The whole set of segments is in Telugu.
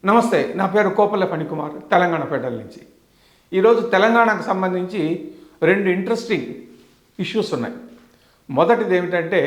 నమస్తే, నా పేరు కోపల్ల ఫణికుమార్, తెలంగాణ ఫెడరల్ నుంచి. ఈరోజు తెలంగాణకు సంబంధించి రెండు ఇంట్రెస్టింగ్ ఇష్యూస్ ఉన్నాయి. మొదటిది ఏమిటంటే,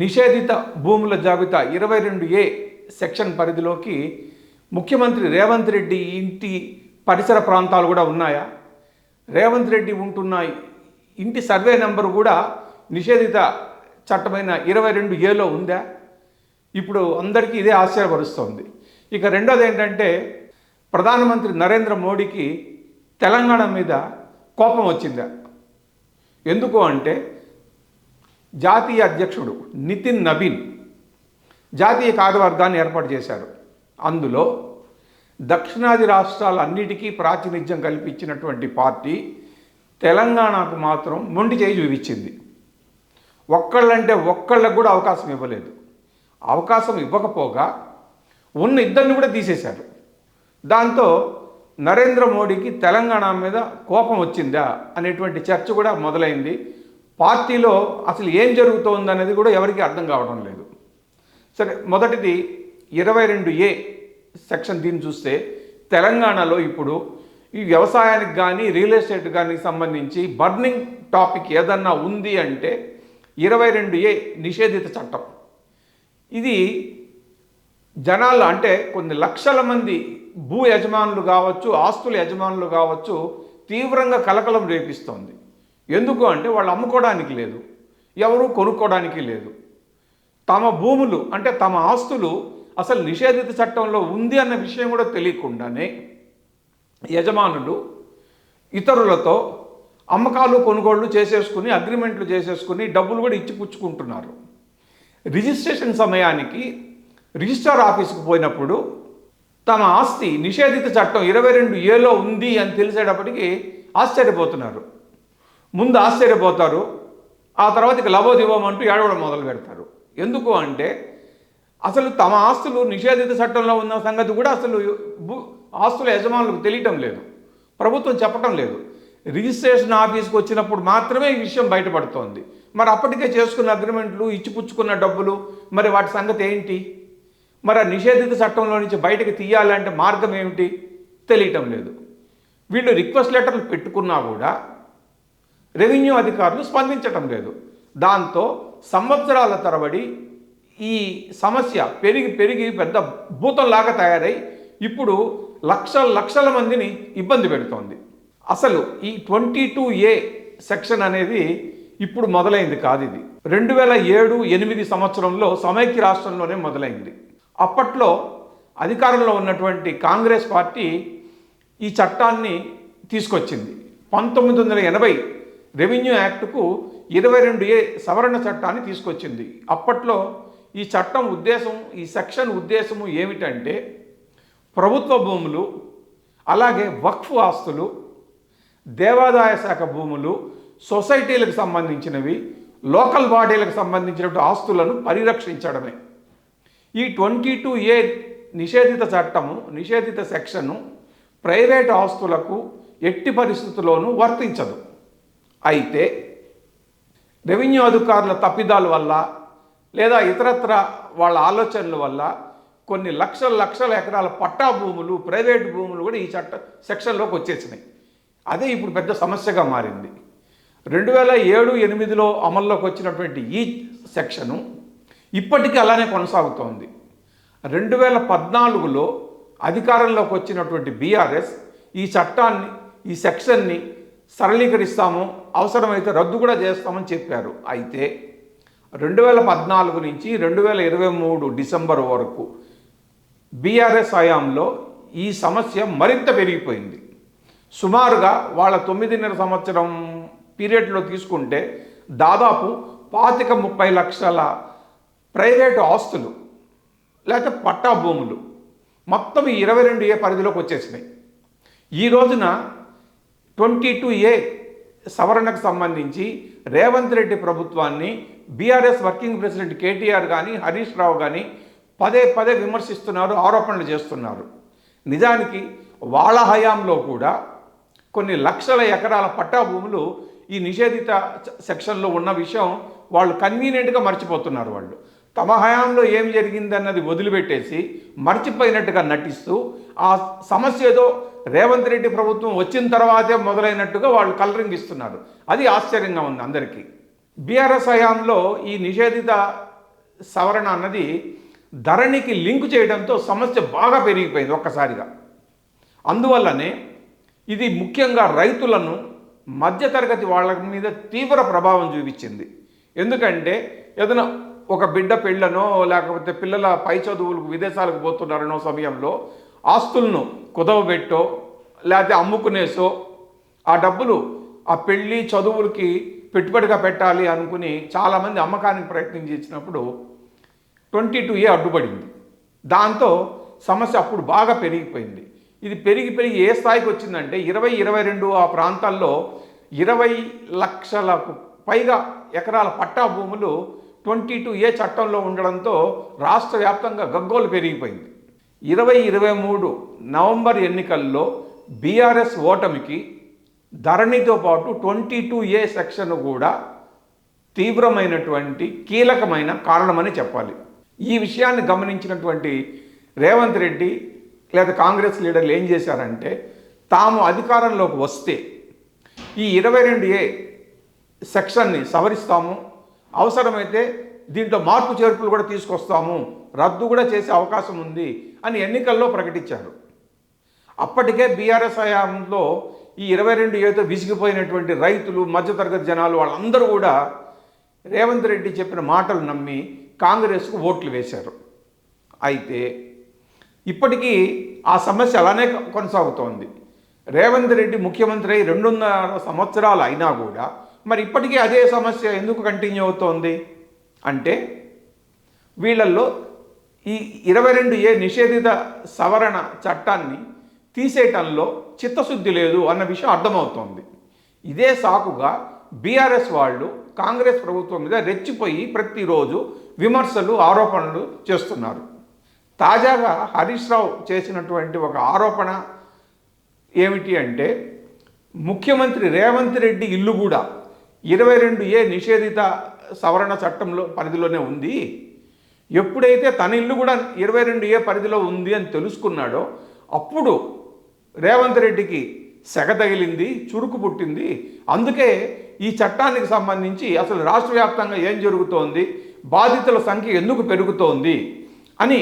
నిషేధిత భూముల జాబితా 22A సెక్షన్ పరిధిలోకి ముఖ్యమంత్రి రేవంత్ రెడ్డి ఇంటి పరిసర ప్రాంతాలు కూడా ఉన్నాయా? రేవంత్ రెడ్డి ఉంటున్న ఇంటి సర్వే నెంబర్ కూడా నిషేధిత చట్టమైన 22Aలో ఉందా? ఇప్పుడు అందరికీ ఇదే ఆశ్చర్యపరుస్తోంది. ఇక రెండోది ఏంటంటే, ప్రధానమంత్రి నరేంద్ర మోడీకి తెలంగాణ మీద కోపం వచ్చిందా? ఎందుకు అంటే, జాతీయ అధ్యక్షుడు నితిన్ నబీన్ జాతీయ కార్యవర్గాన్ని ఏర్పాటు చేశారు. అందులో దక్షిణాది రాష్ట్రాలన్నిటికీ ప్రాతినిధ్యం కల్పించినటువంటి పార్టీ తెలంగాణకు మాత్రం మొండి చేయి చూపించింది. ఒక్కళ్ళంటే ఒక్కళ్ళకు కూడా అవకాశం ఇవ్వలేదు. అవకాశం ఇవ్వకపోగా ఉన్న ఇద్దరిని కూడా తీసేశారు. దాంతో నరేంద్ర మోడీకి తెలంగాణ మీద కోపం వచ్చిందా అనేటువంటి చర్చ కూడా మొదలైంది. పార్టీలో అసలు ఏం జరుగుతోందనేది కూడా ఎవరికీ అర్థం కావడం లేదు. సరే, మొదటిది 22A సెక్షన్. దీన్ని చూస్తే తెలంగాణలో ఇప్పుడు ఈ వ్యవసాయానికి కానీ రియల్ ఎస్టేట్ కానీ సంబంధించి బర్నింగ్ టాపిక్ ఏదన్నా ఉంది అంటే 22A నిషేధిత చట్టం. ఇది జనాలు అంటే కొన్ని లక్షల మంది భూ యజమానులు కావచ్చు, ఆస్తుల యజమానులు కావచ్చు, తీవ్రంగా కలకలం రేపిస్తోంది. ఎందుకు అంటే, వాళ్ళు అమ్ముకోవడానికి లేదు, ఎవరు కొనుక్కోవడానికి లేదు. తమ భూములు అంటే తమ ఆస్తులు అసలు నిషేధిత చట్టంలో ఉంది అన్న విషయం కూడా తెలియకుండానే యజమానులు ఇతరులతో అమ్మకాలు కొనుగోళ్లు చేసేసుకుని, అగ్రిమెంట్లు చేసేసుకుని డబ్బులు కూడా ఇచ్చి పుచ్చుకుంటున్నారు. రిజిస్ట్రేషన్ సమయానికి రిజిస్ట్రార్ ఆఫీస్కి పోయినప్పుడు తమ ఆస్తి నిషేధిత చట్టం 22Aలో ఉంది అని తెలిసేటప్పటికీ ఆశ్చర్యపోతున్నారు. ముందు ఆశ్చర్యపోతారు, ఆ తర్వాత ఇక లబోదివం అంటూ ఏడవడం మొదలు పెడతారు. ఎందుకు అంటే, అసలు తమ ఆస్తులు నిషేధిత చట్టంలో ఉన్న సంగతి కూడా అసలు ఆస్తుల యజమానులకు తెలియటం లేదు, ప్రభుత్వం చెప్పటం లేదు. రిజిస్ట్రేషన్ ఆఫీస్కి వచ్చినప్పుడు మాత్రమే ఈ విషయం బయటపడుతోంది. మరి అప్పటికే చేసుకున్న అగ్రిమెంట్లు, ఇచ్చిపుచ్చుకున్న డబ్బులు, మరి వాటి సంగతి ఏంటి? మరి ఆ నిషేధిత చట్టంలో నుంచి బయటకు తీయాలంటే మార్గం ఏమిటి తెలియటం లేదు. వీళ్ళు రిక్వెస్ట్ లెటర్లు పెట్టుకున్నా కూడా రెవెన్యూ అధికారులు స్పందించటం లేదు. దాంతో సంవత్సరాల తరబడి ఈ సమస్య పెరిగి పెరిగి పెద్ద భూతంలాగా తయారై ఇప్పుడు లక్షల మందిని ఇబ్బంది పెడుతోంది. అసలు ఈ 22A సెక్షన్ అనేది ఇప్పుడు మొదలైంది కాదు. ఇది 2007-8 సంవత్సరంలో సమైక్య రాష్ట్రంలోనే మొదలైంది. అప్పట్లో అధికారంలో ఉన్నటువంటి కాంగ్రెస్ పార్టీ ఈ చట్టాన్ని తీసుకొచ్చింది. 1980 రెవెన్యూ యాక్ట్కు 22A సవరణ చట్టాన్ని తీసుకొచ్చింది. అప్పట్లో ఈ చట్టం ఉద్దేశం, ఈ సెక్షన్ ఉద్దేశము ఏమిటంటే, ప్రభుత్వ భూములు, అలాగే వక్ఫ్ ఆస్తులు, దేవాదాయ శాఖ భూములు, సొసైటీలకు సంబంధించినవి, లోకల్ బాడీలకు సంబంధించినటువంటి ఆస్తులను పరిరక్షించడమే. ఈ 22A నిషేధిత చట్టము, నిషేధిత సెక్షను ప్రైవేట్ ఆస్తులకు ఎట్టి పరిస్థితుల్లోనూ వర్తించదు. అయితే రెవెన్యూ అధికారుల తప్పిదాల వల్ల లేదా ఇతరత్ర వాళ్ళ ఆలోచనల వల్ల కొన్ని లక్షల ఎకరాల పట్టా భూములు, ప్రైవేట్ భూములు కూడా ఈ సెక్షన్లోకి వచ్చేసినాయి. అదే ఇప్పుడు పెద్ద సమస్యగా మారింది. 2007-8లో అమల్లోకి వచ్చినటువంటి ఈ సెక్షను ఇప్పటికీ అలానే కొనసాగుతోంది. 2014లో అధికారంలోకి వచ్చినటువంటి BRS ఈ చట్టాన్ని, ఈ సెక్షన్ని సరళీకరిస్తాము, అవసరమైతే రద్దు కూడా చేస్తామని చెప్పారు. అయితే 2014 నుంచి 2023 డిసెంబర్ వరకు BRS హయాంలో ఈ సమస్య మరింత పెరిగిపోయింది. సుమారుగా వాళ్ళ 9.5 సంవత్సరం పీరియడ్లో తీసుకుంటే దాదాపు 25-30 లక్షల ప్రైవేటు ఆస్తులు లేకపోతే పట్టా భూములు మొత్తం ఈ 22A పరిధిలోకి వచ్చేసినాయి. ఈ రోజున 22A సవరణకు సంబంధించి రేవంత్ రెడ్డి ప్రభుత్వాన్ని BRS వర్కింగ్ ప్రెసిడెంట్ KTR కానీ, హరీష్ రావు కానీ పదే విమర్శిస్తున్నారు, ఆరోపణలు చేస్తున్నారు. నిజానికి వాళ్ళ హయాంలో కూడా కొన్ని లక్షల ఎకరాల పట్టా భూములు ఈ నిషేధిత సెక్షన్లో ఉన్న విషయం వాళ్ళు కన్వీనియంట్గా మర్చిపోతున్నారు. వాళ్ళు తమ హయాంలో ఏం జరిగిందన్నది వదిలిపెట్టేసి మర్చిపోయినట్టుగా నటిస్తూ ఆ సమస్య ఏదో రేవంత్ రెడ్డి ప్రభుత్వం వచ్చిన తర్వాతే మొదలైనట్టుగా వాళ్ళు కలరింగ్ ఇస్తున్నారు. అది ఆశ్చర్యంగా ఉంది అందరికీ. బీఆర్ఎస్ హయాంలో ఈ నిషేధిత సవరణ అన్నది ధరణికి లింక్ చేయడంతో సమస్య బాగా పెరిగిపోయింది ఒక్కసారిగా. అందువల్లనే ఇది ముఖ్యంగా రైతులను, మధ్యతరగతి వాళ్ళ మీద తీవ్ర ప్రభావం చూపించింది. ఎందుకంటే ఏదైనా ఒక బిడ్డ పెళ్ళనో లేకపోతే పిల్లల పై చదువులకు విదేశాలకు పోతున్నారనో సమయంలో ఆస్తులను కుదవబెట్టో లేకపోతే అమ్ముకునేసో ఆ డబ్బులు ఆ పెళ్ళి చదువులకి పెట్టుబడిగా పెట్టాలి అనుకుని చాలామంది అమ్మకానికి ప్రయత్నం చేసినప్పుడు 22A అడ్డుపడింది. దాంతో సమస్య అప్పుడు బాగా పెరిగిపోయింది. ఇది పెరిగి ఏ స్థాయికి వచ్చిందంటే 2022 ఆ ప్రాంతాల్లో 20 లక్షలకు పైగా ఎకరాల పట్టా భూములు 22A చట్టంలో ఉండడంతో రాష్ట్ర వ్యాప్తంగా గగ్గోలు పెరిగిపోయింది. 2023 నవంబర్ ఎన్నికల్లో బీఆర్ఎస్ ఓటమికి ధరణితో పాటు 22A సెక్షన్ కూడా తీవ్రమైనటువంటి కీలకమైన కారణమని చెప్పాలి. ఈ విషయాన్ని గమనించినటువంటి రేవంత్ రెడ్డి లేదా కాంగ్రెస్ లీడర్లు ఏం చేశారంటే తాము అధికారంలోకి వస్తే ఈ 22A సెక్షన్ని సవరిస్తాము, అవసరమైతే దీంట్లో మార్పు చేర్పులు కూడా తీసుకొస్తాము, రద్దు కూడా చేసే అవకాశం ఉంది అని ఎన్నికల్లో ప్రకటించారు. అప్పటికే బీఆర్ఎస్ హయాంలో ఈ 22Aతో విసిగిపోయినటువంటి రైతులు, మధ్యతరగతి జనాలు వాళ్ళందరూ కూడా రేవంత్ రెడ్డి చెప్పిన మాటలు నమ్మి కాంగ్రెస్కు ఓట్లు వేశారు. అయితే ఇప్పటికీ ఆ సమస్య అలానే కొనసాగుతోంది. రేవంత్ రెడ్డి ముఖ్యమంత్రి అయి 2.5 సంవత్సరాలు అయినా కూడా మరి ఇప్పటికీ అదే సమస్య ఎందుకు కంటిన్యూ అవుతోంది అంటే వీళ్ళల్లో ఈ 22A నిషేధిత సవరణ చట్టాన్ని తీసేయటంలో చిత్తశుద్ధి లేదు అన్న విషయం అర్థమవుతోంది. ఇదే సాకుగా బీఆర్ఎస్ వాళ్ళు కాంగ్రెస్ ప్రభుత్వం మీద రెచ్చిపోయి ప్రతిరోజు విమర్శలు, ఆరోపణలు చేస్తున్నారు. తాజాగా హరీష్ రావు చేసినటువంటి ఒక ఆరోపణ ఏమిటి అంటే ముఖ్యమంత్రి రేవంత్ రెడ్డి ఇల్లు కూడా 22A నిషేధిత సవరణ చట్టంలో పరిధిలోనే ఉంది. ఎప్పుడైతే తన ఇల్లు కూడా 22A పరిధిలో ఉంది అని తెలుసుకున్నాడో అప్పుడు రేవంత్ రెడ్డికి సెగ తగిలింది, చురుకు పుట్టింది. అందుకే ఈ చట్టానికి సంబంధించి అసలు రాష్ట్ర వ్యాప్తంగా ఏం జరుగుతోంది, బాధితుల సంఖ్య ఎందుకు పెరుగుతోంది అని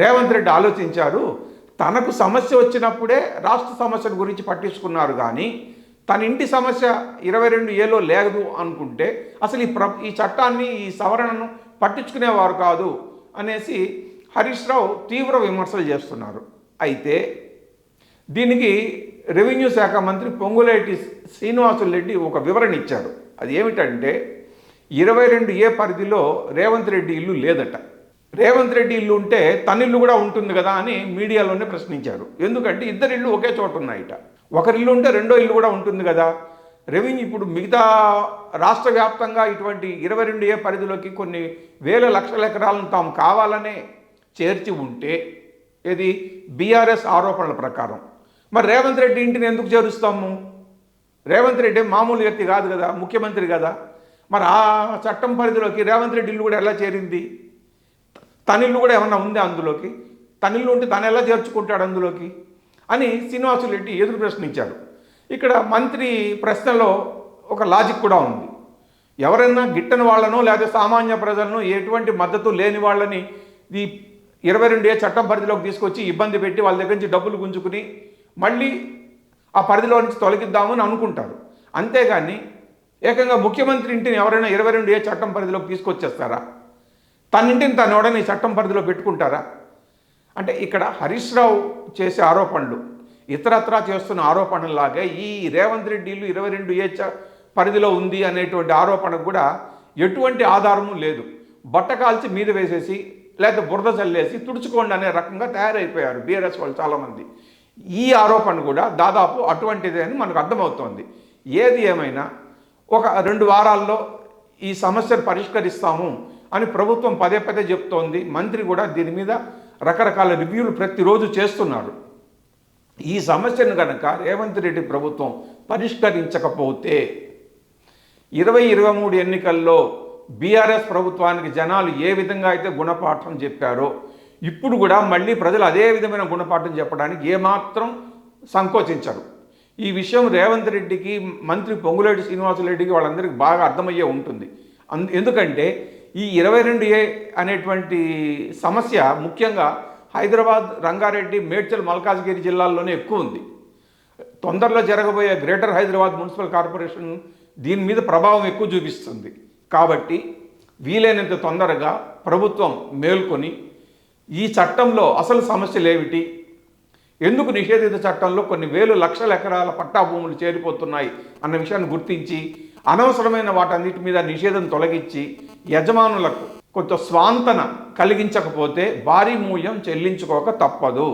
రేవంత్ రెడ్డి ఆలోచించారు. తనకు సమస్య వచ్చినప్పుడే రాష్ట్ర సమస్యల గురించి పట్టించుకున్నారు కానీ తన ఇంటి సమస్య 22Aలో లేదు అనుకుంటే అసలు ఈ చట్టాన్ని, ఈ సవరణను పట్టించుకునేవారు కాదు అనేసి హరీష్ రావు తీవ్ర విమర్శలు చేస్తున్నారు. అయితే దీనికి రెవెన్యూ శాఖ మంత్రి పొంగులేటి శ్రీనివాసులు రెడ్డి ఒక వివరణ ఇచ్చారు. అది ఏమిటంటే 22A పరిధిలో రేవంత్ రెడ్డి ఇల్లు లేదట. రేవంత్ రెడ్డి ఇల్లు ఉంటే తన ఇల్లు కూడా ఉంటుంది కదా అని మీడియాలోనే ప్రశ్నించారు. ఎందుకంటే ఇద్దరు ఇల్లు ఒకే చోట ఉన్నాయట. ఒకరిల్లు ఉంటే రెండో ఇల్లు కూడా ఉంటుంది కదా. రెవెన్యూ ఇప్పుడు మిగతా రాష్ట్ర వ్యాప్తంగా ఇటువంటి 22A పరిధిలోకి కొన్ని వేల లక్షల ఎకరాలను తాము కావాలనే చేర్చి ఉంటే ఇది బీఆర్ఎస్ ఆరోపణల ప్రకారం మరి రేవంత్ రెడ్డి ఇంటిని ఎందుకు చేరుస్తాము? రేవంత్ రెడ్డి మామూలు వ్యక్తి కాదు కదా, ముఖ్యమంత్రి కదా. మరి ఆ చట్టం పరిధిలోకి రేవంత్ రెడ్డి ఇల్లు కూడా ఎలా చేరింది? తన ఇల్లు కూడా ఏమన్నా ఉందా అందులోకి? తన ఇల్లు ఉంటే తను ఎలా చేర్చుకుంటాడు అందులోకి అని శ్రీనివాసులు రెడ్డి ఎదురు ప్రశ్నించారు. ఇక్కడ మంత్రి ప్రశ్నలో ఒక లాజిక్ కూడా ఉంది. ఎవరైనా గిట్టని వాళ్ళనో లేదా సామాన్య ప్రజలను ఎటువంటి మద్దతు లేని వాళ్ళని ఈ 22A చట్టం పరిధిలోకి తీసుకొచ్చి ఇబ్బంది పెట్టి వాళ్ళ దగ్గర నుంచి డబ్బులు గుంజుకుని మళ్ళీ ఆ పరిధిలో నుంచి తొలగిద్దామని అనుకుంటారు. అంతేగాని ఏకంగా ముఖ్యమంత్రి ఇంటిని ఎవరైనా 22A చట్టం పరిధిలోకి తీసుకొచ్చేస్తారా? తన ఇంటిని తను ఎవడైనా ఈ చట్టం పరిధిలో పెట్టుకుంటారా? అంటే ఇక్కడ హరీష్ రావు చేసే ఆరోపణలు ఇతరత్రా చేస్తున్న ఆరోపణలాగే ఈ రేవంత్ రెడ్డి ఇల్లు 22A పరిధిలో ఉంది అనేటువంటి ఆరోపణకు కూడా ఎటువంటి ఆధారము లేదు. బట్ట కాల్చి మీద వేసేసి లేదా బురద చల్లేసి తుడుచుకోండి అనే రకంగా తయారైపోయారు బీఆర్ఎస్ వాళ్ళు చాలామంది. ఈ ఆరోపణ కూడా దాదాపు అటువంటిదే అని మనకు అర్థమవుతోంది. ఏది ఏమైనా ఒక 2 వారాల్లో ఈ సమస్యను పరిష్కరిస్తాము అని ప్రభుత్వం పదే పదే చెప్తోంది. మంత్రి కూడా దీని మీద రకరకాల రివ్యూలు ప్రతిరోజు చేస్తున్నారు. ఈ సమస్యను కనుక రేవంత్ రెడ్డి ప్రభుత్వం పరిష్కరించకపోతే 2023 ఎన్నికల్లో బీఆర్ఎస్ ప్రభుత్వానికి జనాలు ఏ విధంగా అయితే గుణపాఠం చెప్పారో ఇప్పుడు కూడా మళ్ళీ ప్రజలు అదే విధమైన గుణపాఠం చెప్పడానికి ఏమాత్రం సంకోచించరు. ఈ విషయం రేవంత్ రెడ్డికి, మంత్రి పొంగులేటి శ్రీనివాసరెడ్డికి వాళ్ళందరికీ బాగా అర్థమయ్యే ఉంటుంది. ఎందుకంటే ఈ 22A అనేటువంటి సమస్య ముఖ్యంగా హైదరాబాద్, రంగారెడ్డి, మేడ్చల్, మల్కాజ్గిరి జిల్లాల్లోనే ఎక్కువ ఉంది. తొందరలో జరగబోయే గ్రేటర్ హైదరాబాద్ మున్సిపల్ కార్పొరేషన్ దీని మీద ప్రభావం ఎక్కువ చూపిస్తుంది. కాబట్టి వీలైనంత తొందరగా ప్రభుత్వం మేల్కొని ఈ చట్టంలో అసలు సమస్యలు ఏమిటి, ఎందుకు నిషేధిత చట్టంలో కొన్ని వేలు లక్షల ఎకరాల పట్టా భూములు చేరిపోతున్నాయి అన్న విషయాన్ని గుర్తించి అనవసరమైన వాటన్నిటి మీద నిషేధం తొలగించి యజమానులకు కొంత స్వాంతన కలిగించకపోతే భారీ మూల్యం చెల్లించుకోక తప్పదు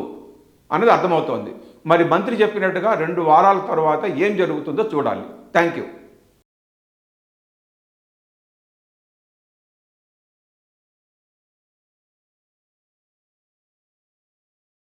అనేది అర్థమవుతోంది. మరి మంత్రి చెప్పినట్టుగా 2 వారాల తర్వాత ఏం జరుగుతుందో చూడాలి. Thank you.